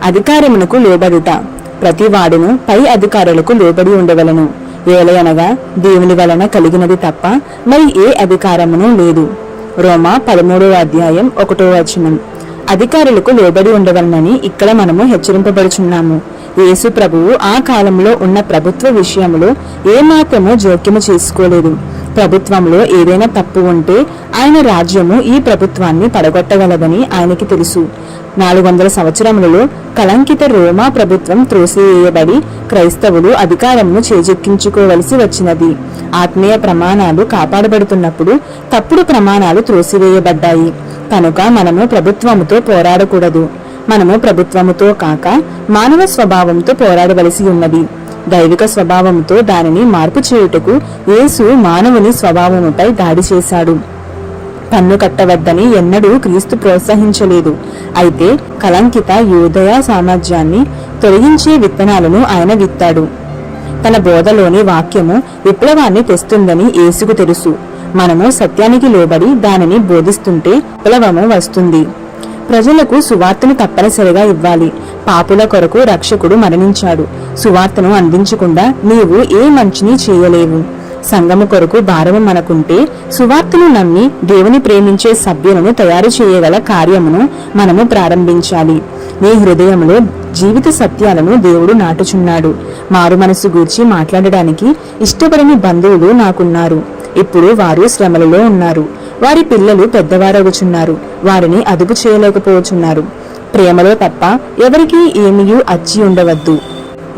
అధికారమునకు లోబడుట. ప్రతివాడును పై అధికారులకు లోబడి ఉండవలను. ఏలయనగా దేవుని వలన కలిగినది తప్ప మరి ఏ అధికారమును లేదు. రోమా 13:1 అధికారులకు లోబడి ఉండవలనని ఇక్కడ మనము హెచ్చరింపబడుచున్నాము. యేసు ప్రభువు ఆ కాలంలో ఉన్న ప్రభుత్వ విషయంలో ఏమాత్రమూ జోక్యము చేసుకోలేదు. ప్రభుత్వంలో ఏదైనా తప్పు ఉంటే ఆయన రాజ్యము ఈ ప్రభుత్వాన్ని పడగొట్టగలదని ఆయనకి తెలుసు. 400 సంవత్సరములలో కలంకిత రోమా ప్రభుత్వం త్రోసివేయబడి క్రైస్తవులు అధికారమును చేజెక్కించుకోవలసి వచ్చినది. ఆత్మీయ ప్రమాణాలు కాపాడబడుతున్నప్పుడు తప్పుడు ప్రమాణాలు త్రోసివేయబడ్డాయి. కనుక మనము ప్రభుత్వముతో పోరాడకూడదు. మనము ప్రభుత్వముతో కాక మానవ స్వభావంతో పోరాడవలసి ఉన్నది. దైవిక స్వభావంతో దానిని మార్పు చేయుటకు యేసు మానవుని స్వభావముపై దాడి చేశాడు. పన్ను కట్టవద్దని ఎన్నడూ క్రీస్తు ప్రోత్సహించలేదు. అయితే కలంకిత యూదయ సామ్రాజ్యాన్ని తొలగించే విత్తనాలను ఆయన విత్తాడు. తన బోధలోని వాక్యము విప్లవాన్ని తెస్తుందని యేసుకు తెలుసు. మనము సత్యానికి లోబడి దానిని బోధిస్తుంటే విప్లవము వస్తుంది. ప్రజలకు సువార్తను తప్పనిసరిగా ఇవ్వాలి. పాపుల కొరకు రక్షకుడు మరణించాడు. సువార్తను అందించకుండా నీవు ఏ మంచిని చేయలేవు. సంఘము కొరకు భారము మనకుంటే సువార్తను నమ్మి దేవుని ప్రేమించే సభ్యులను తయారు చేయగల కార్యమును మనము ప్రారంభించాలి. నీ హృదయంలో జీవిత సత్యాలను దేవుడు నాటుచున్నాడు. మారు మనసు గూర్చి మాట్లాడడానికి ఇష్టపడని బంధువులు నాకున్నారు. ఇప్పుడు వారు శ్రమలలో ఉన్నారు. వారి పిల్లలు పెద్దవారగుచున్నారు. వారిని అదుపు చేయలేకపోతున్నారు. ప్రేమలో తప్ప ఎవరికీ ఏమీయూ అచ్చి ఉండవద్దు.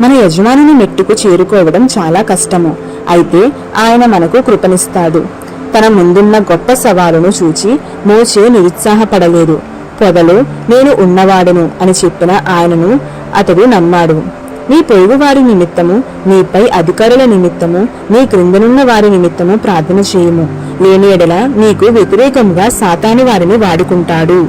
మన యజమానుని మెట్టుకు చేరుకోవడం చాలా కష్టము. అయితే ఆయన మనకు కృపనిస్తాడు. తన ముందున్న గొప్ప సవాలును చూచి మోషే నిరుత్సాహపడలేదు. పొదలో నేను ఉన్నవాడను అని చెప్పిన ఆయనను అతడు నమ్మాడు. నీ పొరుగువారి నిమిత్తము, నీపై అధికారుల నిమిత్తము, నీ క్రిందనున్న వారి నిమిత్తము ప్రార్థన చేయుము. లేని ఎడల నీకు వ్యతిరేకంగా సాతాను వారిని వాడుకుంటాడు.